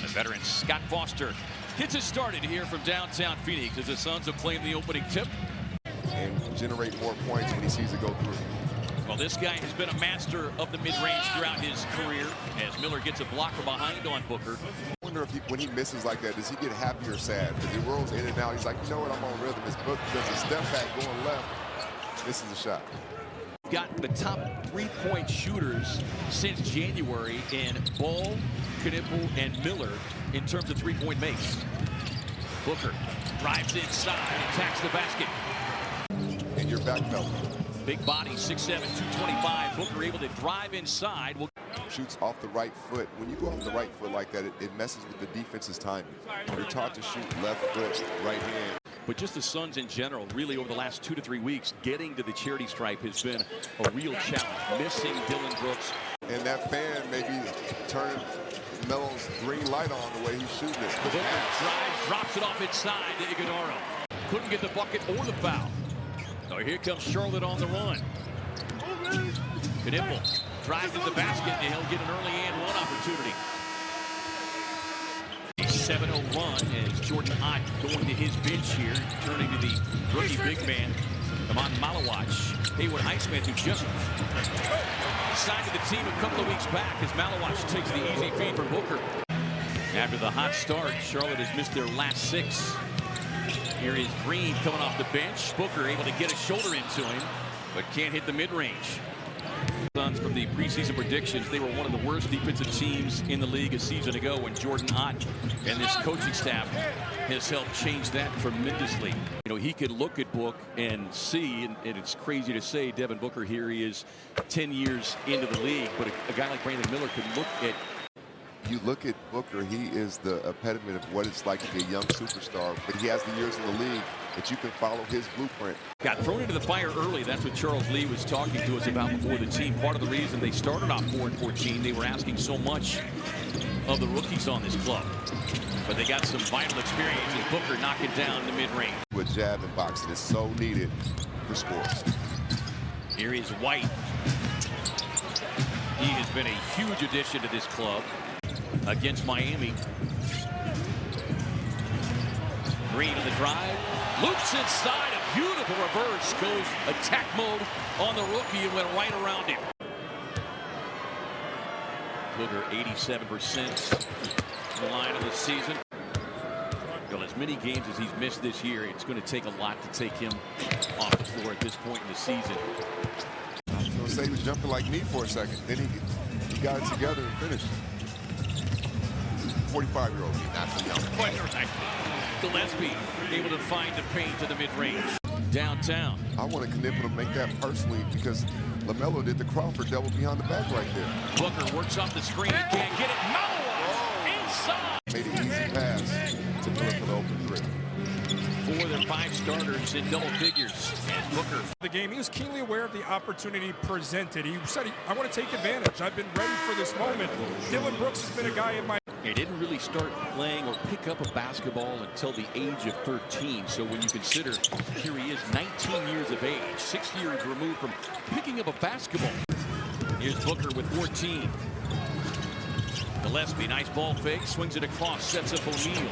The veteran S.Foster gets it started here from downtown Phoenix as the Suns have claimed the opening tip. And generate more points when he sees it go through. Well, this guy has been a master of the mid-range throughout his career as Miller gets a block from behind on Booker. I wonder if when he misses like that, does he get happy or sad? Because he rolls in and out. He's like, you know what, I'm on rhythm. His Booker does a step back going left. This is a shot. Got the top three-point shooters since January in Ball, Knueppel, and Miller in terms of three-point makes. Booker drives inside, attacks the basket. And you're back, fella. Big body, 6'7", 225. Booker able to drive inside. Shoots off the right foot. When you go off the right foot like that, it messes with the defense's timing. You're taught to shoot left foot, right hand. But just the Suns in general, really over the last 2 to 3 weeks, getting to the charity stripe has been a real challenge. Missing Dillon Brooks. And that fan maybe turning Melo's green light on the way he's shooting it. Booker drives, drops it off inside to Ighodaro. Couldn't get the bucket or the foul. So here comes Charlotte on the run. Knueppel drives to the basket and he'll get an early and one opportunity. A 7-0 run as Jordan Ott going to his bench here, turning to the rookie big man, Maluach. Haywood Highsmith, who just signed to the team a couple of weeks back as Maluach takes the easy feed from Booker. After the hot start, Charlotte has missed their last 6. Here is Green coming off the bench. Booker able to get a shoulder into him, but can't hit the mid-range. Suns from the preseason predictions, they were one of the worst defensive teams in the league a season ago when Jordan Ott and this coaching staff has helped change that tremendously. You know, he could look at Book and see, and it's crazy to say, Devin Booker here, he is 10 years into the league, but a guy like Brandon Miller could look at. You look at Booker, he is the epitome of what it's like to be a young superstar, but he has the years in the league that you can follow his blueprint. Got thrown into the fire early. That's what Charles Lee was talking to us about before the team. Part of the reason they started off 4-14, they were asking so much of the rookies on this club. But they got some vital experience as Booker knocking down the mid-range. With jab and boxing is so needed for sports. Here is White. He has been a huge addition to this club against Miami. Green in the drive, loops inside, a beautiful reverse, goes attack mode on the rookie and went right around him. Booker 87% in the line of the season. Well, as many games as he's missed this year, it's going to take a lot to take him off the floor at this point in the season. I was going to say he was jumping like me for a second. Then he got it together and finished. 45-year-old, not so young. Quite right. Gillespie able to find the paint to the mid-range. Downtown. I want Knueppel to make that personally because LaMelo did the Crawford double behind the back right there. Booker works off the screen and can't get it. Maluach inside. Made an easy pass to Miller for the open 3. 4 of their 5 starters in double figures. And Booker. The game, he was keenly aware of the opportunity presented. He said, I want to take advantage. I've been ready for this moment. Dillon Brooks has been a guy in my... He didn't really start playing or pick up a basketball until the age of 13. So when you consider, here he is, 19 years of age, 6 years removed from picking up a basketball. Here's Booker with 14. Gillespie, nice ball fake, swings it across, sets up O'Neal.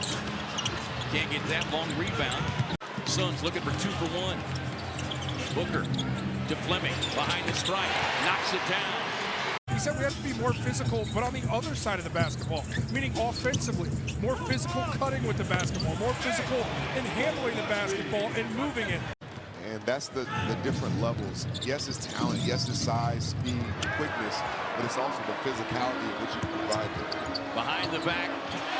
Can't get that long rebound. Suns looking for 2 for 1. Booker to Fleming, behind the stripe, knocks it down. He said we have to be more physical, but on the other side of the basketball, meaning offensively, more physical cutting with the basketball, more physical in handling the basketball and moving it. And that's the different levels. Yes, it's talent. Yes, it's size, speed, quickness, but it's also the physicality in which you provide them. Behind the back,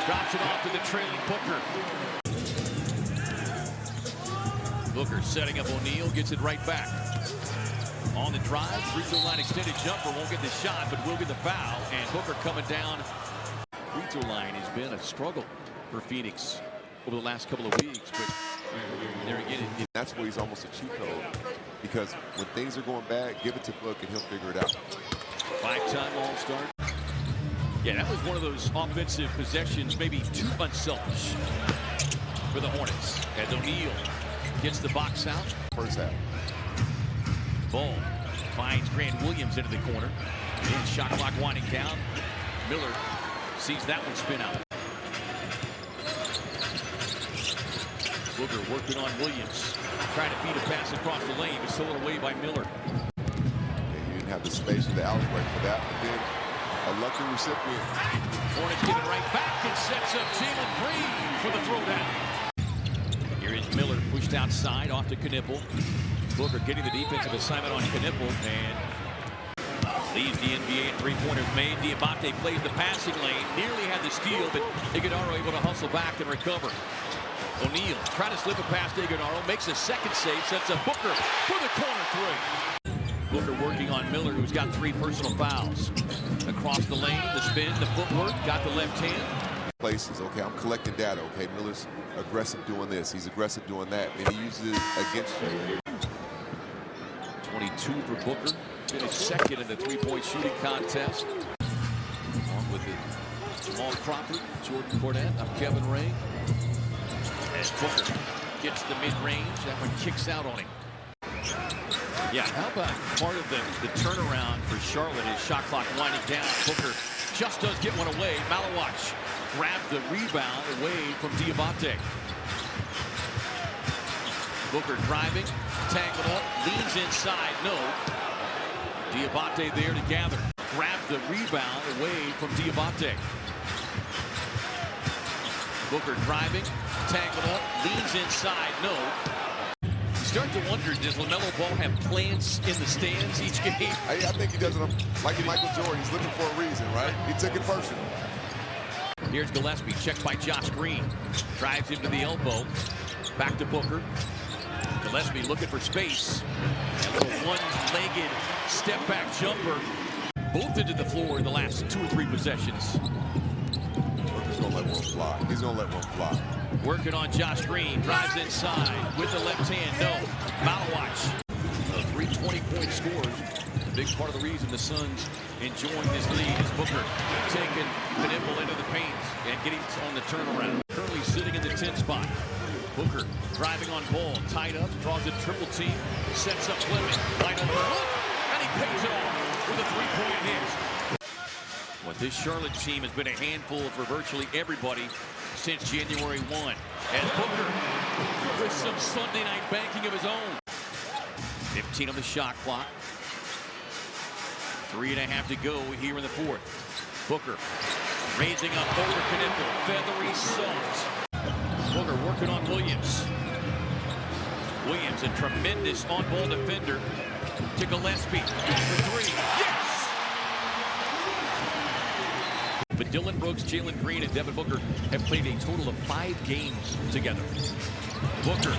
drops it off to the trailing Booker. Booker setting up O'Neal, gets it right back. On the drive, free throw line extended jumper, won't get the shot, but will get the foul. And Booker coming down. Free throw line has been a struggle for Phoenix over the last couple of weeks, but there again. That's where he's almost a cheat code, because when things are going bad, give it to Book and he'll figure it out. 5-time All-Star. Yeah, that was one of those offensive possessions, maybe too unselfish for the Hornets. As O'Neal gets the box out. First half. Ball finds Grant Williams into the corner. And shot clock winding down. Miller sees that one spin out. Booker working on Williams. Trying to feed a pass across the lane. It's stolen away by Miller. He didn't have the space in the alleyway for that, but then a lucky recipient. Hornets give it right back and sets up J.Reneau for the throwdown. Here is Miller pushed outside off to Knueppel. Booker getting the defensive assignment on Knueppel and leads the NBA in three-pointers made. Diabate plays the passing lane, nearly had the steal, but Ighodaro able to hustle back and recover. O'Neal trying to slip a pass to Ighodaro, makes a second save, sets up Booker for the corner three. Booker working on Miller, who's got 3 personal fouls. Across the lane, the spin, the footwork, got the left hand. Places, okay, I'm collecting data, okay, Miller's aggressive doing this, he's aggressive doing that, and he uses it against you. 22 for Booker, finished second in the three-point shooting contest. Along with it, Jamal Crawford, Jordan Cornette, I'm Kevin Ray. As Booker gets the mid-range, that one kicks out on him. Yeah, how about part of the turnaround for Charlotte is shot clock winding down. Booker just does get one away. Maluach grabbed the rebound away from Diabate. Booker driving, tangled up, leans inside, no. Diabate there to gather. Grabbed the rebound away from Diabate. Booker driving, tangled up, leans inside, no. Start to wonder, does LaMelo Ball have plans in the stands each game? I think he does it like Michael Jordan. He's looking for a reason, right? He took it personal. Here's Gillespie, checked by J.Green. Drives him to the elbow. Back to Booker. Gillespie looking for space. A little one-legged step-back jumper. Both into the floor in the last 2 or 3 possessions. Booker's going to let one fly. He's going to let one fly. Working on J.Green, drives inside with the left hand, no. Maluach, 3 20-point scores. A big part of the reason the Suns enjoying this lead is Booker taking Knueppel into the paint and getting on the turnaround. Currently sitting in the 10 spot. Booker driving on Ball, tied up, draws a triple team, sets up Fleming, wide open look, and he pays it off with a 3-point hit. Well, this Charlotte team has been a handful for virtually everybody since January 1. And Booker with some Sunday night banking of his own. 15 on the shot clock. 3.5 to go here in the 4th. Booker raising up over Knueppel, feathery soft. Booker working on Williams. Williams, a tremendous on-ball defender to Gillespie for 3. Yes! But Dylan Brooks, N.Green, and Devin Booker have played a total of 5 games together. Booker.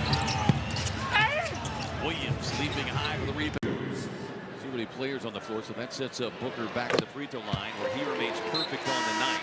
Williams leaping high for the rebound. See what he players on the floor, so that sets up Booker back to the free throw line where he remains perfect on the night.